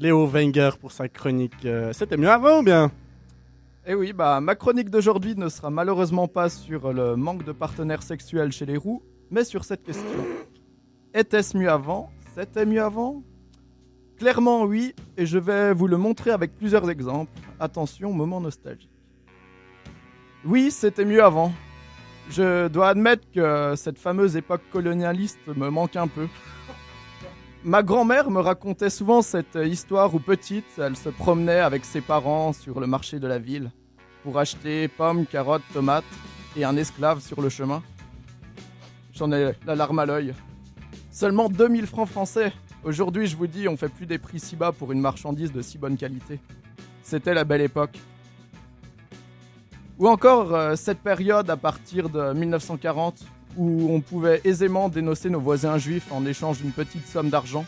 Léo Wenger pour sa chronique. C'était mieux avant ou bien? Eh oui, ma chronique d'aujourd'hui ne sera malheureusement pas sur le manque de partenaires sexuels chez les roux, mais sur cette question. Était-ce mieux avant? C'était mieux avant? Clairement oui, et je vais vous le montrer avec plusieurs exemples. Attention, moment nostalgique. Oui, c'était mieux avant. Je dois admettre que cette fameuse époque colonialiste me manque un peu. Ma grand-mère me racontait souvent cette histoire où petite, elle se promenait avec ses parents sur le marché de la ville pour acheter pommes, carottes, tomates et un esclave sur le chemin. J'en ai la larme à l'œil. Seulement 2000 francs français. Aujourd'hui, je vous dis, on fait plus des prix si bas pour une marchandise de si bonne qualité. C'était la belle époque. Ou encore cette période à partir de 1940 où on pouvait aisément dénoncer nos voisins juifs en échange d'une petite somme d'argent.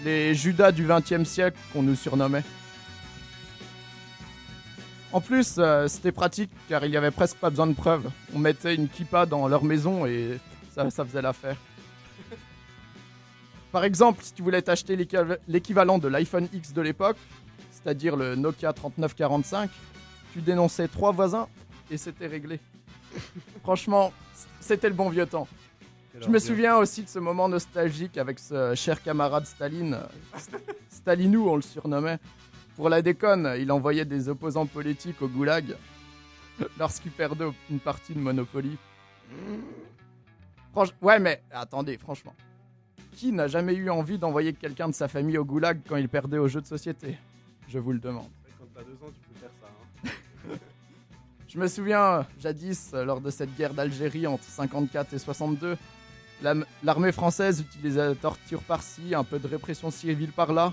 Les Judas du XXe siècle qu'on nous surnommait. En plus, c'était pratique car il n'y avait presque pas besoin de preuves. On mettait une kippa dans leur maison et ça faisait l'affaire. Par exemple, si tu voulais t'acheter l'équivalent de l'iPhone X de l'époque, c'est-à-dire le Nokia 3945, tu dénonçais 3 voisins et c'était réglé. Franchement, c'était le bon vieux temps. Je me souviens aussi de ce moment nostalgique avec ce cher camarade Staline. Stalinou, on le surnommait. Pour la déconne, il envoyait des opposants politiques au goulag lorsqu'il perdait une partie de Monopoly. Ouais, mais attendez, franchement. Qui n'a jamais eu envie d'envoyer quelqu'un de sa famille au goulag quand il perdait aux jeux de société? Je vous le demande. Quand t'as 2 ans, tu peux faire ça. Je me souviens, jadis, lors de cette guerre d'Algérie entre 54 et 62, l'armée française utilisait la torture par-ci, un peu de répression civile par-là.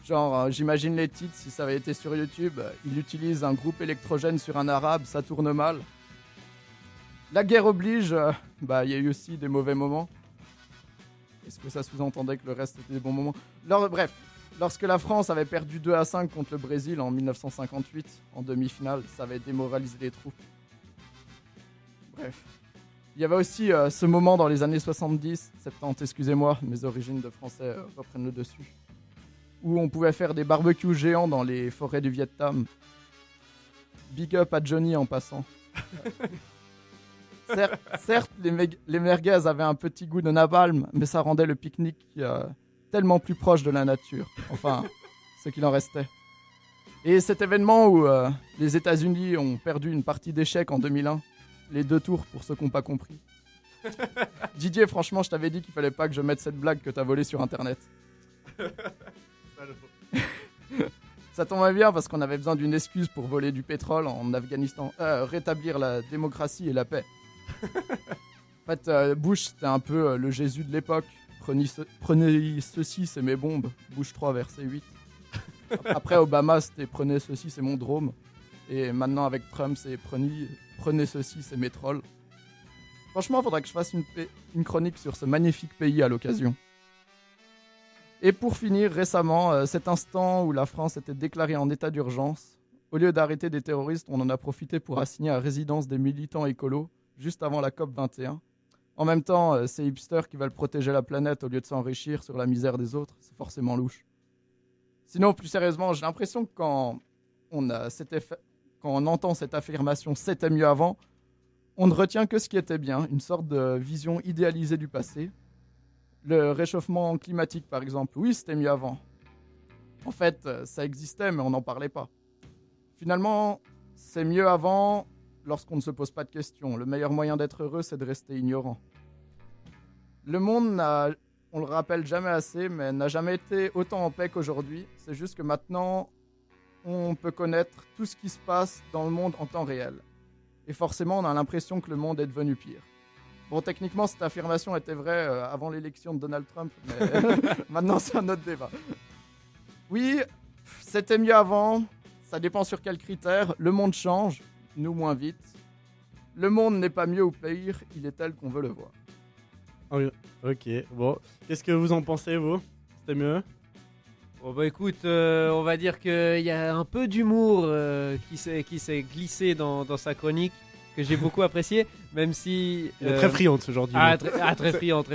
Genre, j'imagine les titres, si ça avait été sur YouTube, il utilise un groupe électrogène sur un arabe, ça tourne mal. La guerre oblige, il y a eu aussi des mauvais moments. Est-ce que ça sous-entendait que le reste était des bons moments? Bref, lorsque la France avait perdu 2-5 contre le Brésil en 1958, en demi-finale, ça avait démoralisé les troupes. Bref. Il y avait aussi ce moment dans les années 70, 70, excusez-moi, mes origines de français reprennent le dessus, où on pouvait faire des barbecues géants dans les forêts du Vietnam. Big up à Johnny en passant. Certes, les merguez avaient un petit goût de napalm, mais ça rendait le pique-nique tellement plus proche de la nature. Enfin, ce qu'il en restait. Et cet événement où les États-Unis ont perdu une partie d'échecs en 2001, les 2 tours pour ceux qui n'ont pas compris. Didier, franchement, je t'avais dit qu'il fallait pas que je mette cette blague que t'as volée sur Internet. Ça tombait bien parce qu'on avait besoin d'une excuse pour voler du pétrole en Afghanistan, rétablir la démocratie et la paix. En fait, Bush, c'était un peu le Jésus de l'époque. Prenez ceci, c'est mes bombes. Bush 3, verset 8. Après, Obama, c'était prenez ceci, c'est mon drôme. Et maintenant, avec Trump, c'est prenez ceci, c'est mes trolls. Franchement, il faudrait que je fasse une chronique sur ce magnifique pays à l'occasion. Et pour finir, récemment, cet instant où la France était déclarée en état d'urgence, au lieu d'arrêter des terroristes, on en a profité pour assigner à résidence des militants écolos, juste avant la COP 21. En même temps, ces hipsters qui veulent protéger la planète au lieu de s'enrichir sur la misère des autres, c'est forcément louche. Sinon, plus sérieusement, j'ai l'impression que quand on entend cette affirmation « c'était mieux avant », on ne retient que ce qui était bien, une sorte de vision idéalisée du passé. Le réchauffement climatique, par exemple, oui, c'était mieux avant. En fait, ça existait, mais on n'en parlait pas. Finalement, c'est mieux avant lorsqu'on ne se pose pas de questions. Le meilleur moyen d'être heureux, c'est de rester ignorant. Le monde on le rappelle jamais assez, mais n'a jamais été autant en paix qu'aujourd'hui. C'est juste que maintenant, on peut connaître tout ce qui se passe dans le monde en temps réel. Et forcément, on a l'impression que le monde est devenu pire. Bon, techniquement, cette affirmation était vraie avant l'élection de Donald Trump, mais maintenant, c'est un autre débat. Oui, c'était mieux avant. Ça dépend sur quels critères. Le monde change, nous moins vite. Le monde n'est pas mieux ou pire, il est tel qu'on veut le voir. Ok, bon. Qu'est-ce que vous en pensez, vous? C'était mieux? Bon bah écoute, on va dire qu'il y a un peu d'humour qui s'est glissé dans sa chronique, que j'ai beaucoup apprécié, même si... Il est très friand de ce genre d'humour. Très friand,